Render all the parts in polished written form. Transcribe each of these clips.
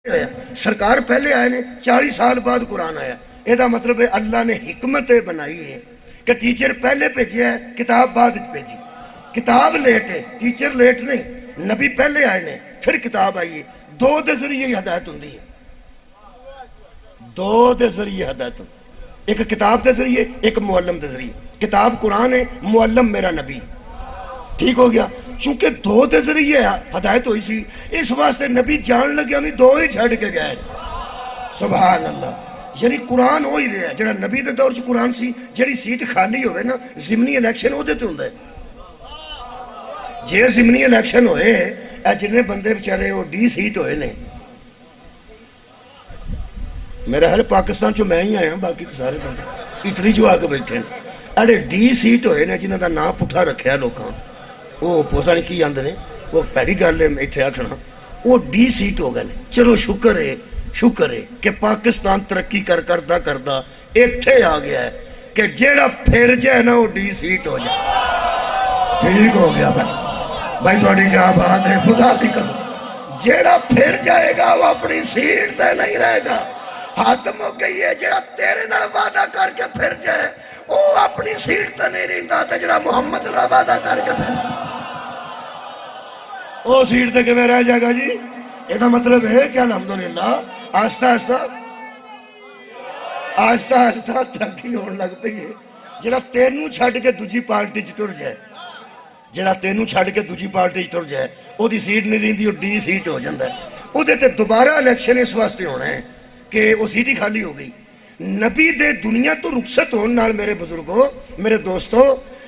سرکار پہلے آئے نے 40 سال بعد قرآن آیا. یہ مطلب ہے اللہ نے حکمت بنائی ہے کہ ٹیچر پہلے بھیجیا ہے، کتاب بعد بھیجی. کتاب لیٹ ہے، ٹیچر لیٹ نہیں. نبی پہلے آئے نے پھر کتاب آئی ہے. دو دے ذریعے ہدایت ہوں ہے، دو دے ذریعے ہدایت ہوں. ایک کتاب دے ذریعے، ایک معلم دے ذریعے. کتاب قرآن ہے، معلم میرا نبی. ٹھیک ہو گیا. چونکہ دو دے ذریعے ہدایت ہوئی سی، اس واسطے نبی جان لگیا میں دو ہی چھڑ کے گئے. سبحان اللہ. یعنی قرآن ہو ہی رہا ہے. جڑا نبی دے دور چ قرآن سی، جڑی سیٹ خالی ہوئے نا، ضمنی الیکشن وہ دیتے ہوں ہے. جے ضمنی الیکشن ہوئے، اے جنہیں بندے بچارے وہ ڈی سیٹ ہوئے نے. میرا ہر پاکستان چو میں ہی آیا، باقی تو سارے بندے اٹلی جو آگے بیٹھے ہیں. اڑے ڈی سیٹ ہوئے نے جنہوں دا نام پٹھا رکھیا لوکاں، وہ پتہ نہیں کی آندے نے، وہ پیڑی گل ہے اتنے آکھنا، وہ ڈی سیٹ ہو گئے. چلو شکر ہے کہ پاکستان ترقی کردا اتنے آ گیا ہے کہ جیڑا پھر جائے نا وہ ڈی سیٹ ہو جائے. ٹھیک ہو گیا بھائی تھوڑی کیا بات ہے. خدا کی قسم جیڑا پھر جائے گا وہ اپنی سیٹ تے نہیں رہے گا. ختم ہو گئی ہے. جیڑا تیرے نال وعدہ کر کے پھر جائے وہ اپنی سیٹ تے نہیں رہندا، تے جڑا محمد نال وعدہ کر کے پھر وہ سیٹ تے کیویں رہ جائے گا جی؟ یہ مطلب ہے کہ الحمدللہ آہستہ آہستہ ترقی ہونے لگ پئی ہے. جڑا تینوں چھڈ کے دوجی پارٹی چ ٹر جائے، جڑا تینوں چھڈ کے دوجی پارٹی چ ٹر جائے، وہ سیٹ نہیں رہندی، وہ ڈی سیٹ ہو جاتا ہے. وہ دوبارہ الیکشن اس واسطے ہونا ہے کہ وہ سیٹ ہی خالی ہو گئی. نبی دے دنیا تو رخصت ہونے نال میرے بزرگوں، میرے دوستوں،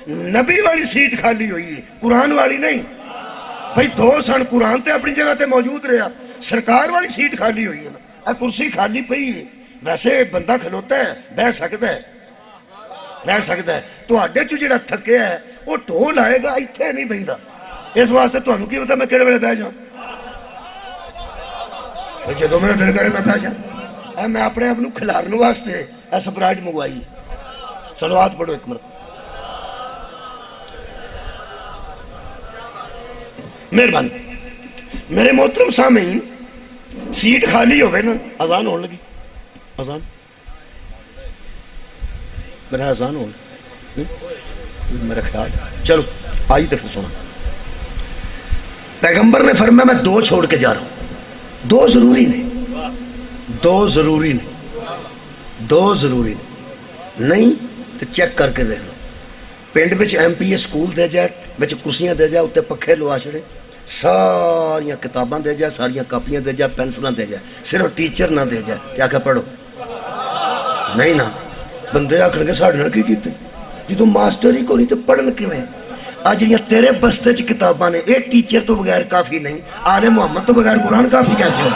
نبی والی سیٹ خالی ہوئی ہے، قرآن والی نہیں. بھائی دو سن، قرآن تے اپنی جگہ تے موجود رہا، سرکار والی سیٹ خالی ہوئی ہے. کرسی خالی پئی ہے. ویسے بندہ کھلوتا ہے، بہ سکتا ہے. تو آڈے چو جڑا تھکیا ہے وہ ٹھول آئے گا، اتنے نہیں بہندا. اس واسطے تمہیں کی پتا میں کہڑے ویلے بہ جاؤں. جدو میرا دل کرے میں بہ جاؤں. میں اپنے آپ کھلارن واسطے سپرائٹ منگوائی. صلوات پڑھو ایک مرتبہ. مہربانی. میرے محترم سامعین، سیٹ خالی ہوئے نا، اذان ہونے لگی. اذان میرا اذان ہو میرا خیال ہے. چلو آئی تو پھر سنا. پیغمبر نے فرمایا میں دو چھوڑ کے جا رہا ہوں. دو ضروری نہیں تو چیک کر کے دیکھ لو. پنڈ بچ ایم پی اے سکول دے جائے، بچ کرسیاں دے جائے، اتنے پکھے لوا چھڑے، ساریاں کتاباں دے جائے، ساریاں کاپیاں دے جائے، پینسلاں دے جائے، صرف ٹیچر نہ دے جائے. کیا کہ پڑھو نہیں نا. بندے آخر گے ساڑھے نال کی کیتے جدو ماسٹر ہی کو نہیں تو پڑھن کیویں. آج جڑیاں تیرے بستے چ کتاباں نے، یہ ٹیچر تو بغیر کافی نہیں. آل محمد تو بغیر قرآن کافی کیسے ہو؟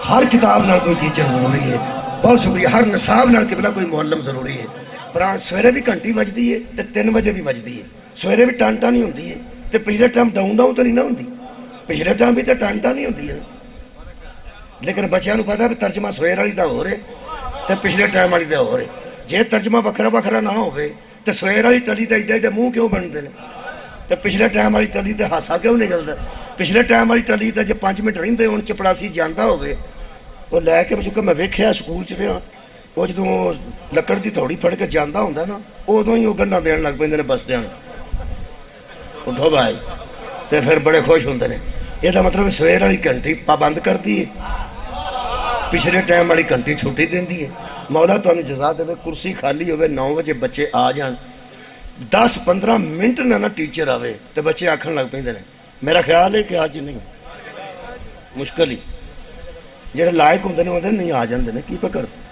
ہر کتاب نال کوئی ٹیچر ضروری ہے. بہت شکریہ. ہر نصاب نال قبلہ کوئی معلم ضروری ہے. قرآن سویرے بھی گھنٹی بجتی ہے تو 3 بجے بھی بجتی ہے. سویرے بھی ٹانٹا نہیں ہوتی ہے تو پچھلے ٹائم ڈاؤن تو نہیں نہ ہوتی. پچھلے ٹائم بھی تو ٹانٹا نہیں ہوتی ہے. لیکن بچیاں پتا بھی ترجمہ سویر والی دا ہو رہے تو پچھلے ٹائم والی دا ہو رہے. جے ترجمہ وکھرا نہ ہوئے تو سویر والی ٹلی تے ایڈے ایڈے منہ کیوں بنتے ہیں؟ تو پچھلے ٹائم والی ٹلی تے ہاسا کیوں نکلتا؟ پچھلے ٹائم والی ٹلی تے جے 5 منٹ رہتے ہوں چپڑاسی جانا ہوئے، وہ لے کے چکا میں ویکھیا سکول چ رہا، وہ جدوں لکڑ کی تھوڑی پھڑ کے جانا ہوں نا، ادو ہی وہ گنڈا دین لگ پہ بسدیا. اٹھو بھائی. تو پھر بڑے خوش ہوتے ہیں. یہ مطلب سویر والی گھنٹی پابند کر دی ہے، پچھلے ٹائم والی گھنٹی چھٹی دینی ہے. مولا تمہیں جزا دے. کرسی خالی ہوئے 9 بجے بچے آ جان، 10-15 منٹ نہ ٹیچر آئے تو بچے آکھن لگ پہ. میرا خیال ہے کہ آج نہیں، مشکل ہی. جڑے لائق ہوں نہیں آ جاندے نے. کی پہ کرتے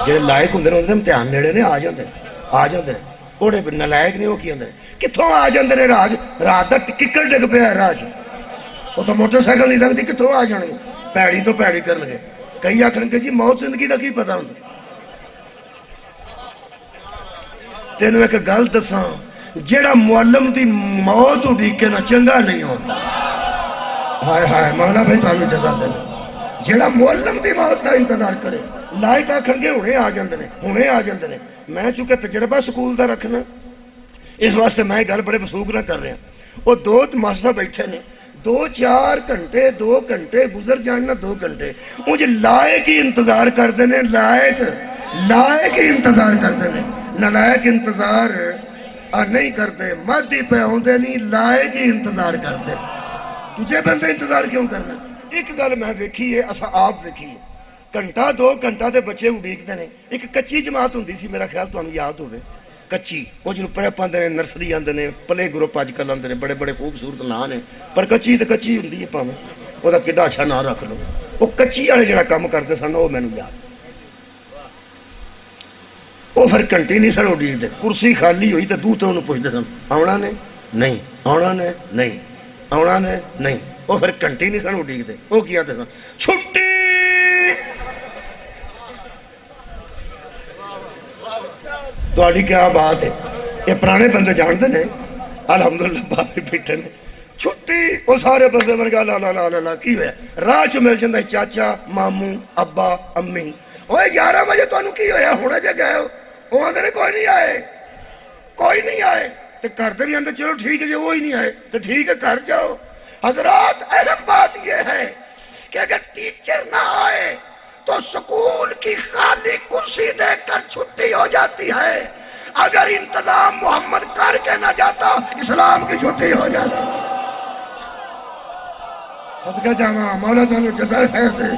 جڑے لائق ہوں امتحان نیڑے نے آ جاندے نے. اوڑے نلائق نہیں. وہ کی آدھے کتوں آ جاندے نے؟ رات کا ککڑ ڈگ پیا ہے راج. وہ تو موٹر سائیکل نہیں لگتی، کتوں آ جان گے؟ پیڑی تو پیڑی کرن گے. کئی آخر گے جی موت زندگی کا کی پتا ہوں. تینوں ایک گل دساں، جیڑا معلم دی موت اڈیکے نہ چنگا نہیں ہوتا. ہائے ہائے مولا بھائی تمہیں جزا دینا. جیڑا معلم دی موت کا انتظار کرے، لائق آخر گے ہنے آ جاندے نے. میں چونکہ تجربہ سکول دا رکھنا، اس واسطے میں گل بڑے وسوخ نہ کر رہا. وہ 2 ماسٹر بیٹھے نے، دو گھنٹے گزر جان نا 2 گھنٹے مجھے لائق ہی انتظار کرتے ہیں، لائق ہی انتظار کرتے ہیں، نالائق انتظار نہیں کرتے، مد ہی پہ ہوندے نہیں، لائق ہی انتظار کرتے۔ تجھے بندے انتظار کیوں کرنا؟ ایک گل میں ویکھی ہے، اسا آپ ویکھی ہے، گھنٹہ 2 گھنٹہ تے بچے اڈیکتے ہیں۔ ایک کچی جماعت ہوندی سی، میرا خیال تمہیں یاد ہوئے، کچی، وہ جنہوں پریپ آندے نے، نرسری آندے نے، پلے گروپ آج کل آندے نے، بڑے بڑے خوبصورت نام نے، پر کچی تے کچی ہوندی ہے، پاویں وہ دا کڈا اچھا نام رکھ لو۔ وہ کچی والے جڑا کام کرتے سن وہ مینوں یاد، وہ پھر گھنٹے نہیں سن اڈیکتے، کرسی خالی ہوئی تے دوسرے انہوں پوچھتے سن آونا نے نہیں، آونا نے نہیں، آونا نے نہیں، وہ پھر گھنٹے نہیں سن اڈیکتے، وہ کیا تھے سن چھٹی۔ تہاڈی کیا بات ہے، یہ پرانے بندے جانتے ہیں، الحمدللہ باہر بیٹھے نے، چھٹی، وہ سارے بندے ورگا لا لا لا لا کی ہویا، راہ چ مل جاندہ چاچا، ماموں، ابا، امی، اوے 11 بجے تانوں کی ہویا، ہونے جے گئے ہو، وہ آندے نے کوئی نہیں آئے، تے گھر تے بھی آندے چلو ٹھیک ہے جی وہی نہیں آئے تو ٹھیک ہے گھر جاؤ۔ حضرات اہم بات یہ ہے کہ اگر ٹیچر نہ آئے تو سکول کی خالی کرسی دیکھ کر چھٹی ہو جاتی ہے، اگر انتظام محمد کر کے نہ جاتا اسلام کی چھٹی ہو جاتی۔ صدقہ جاواں، مولا تعالیٰ جزائے خیر دے۔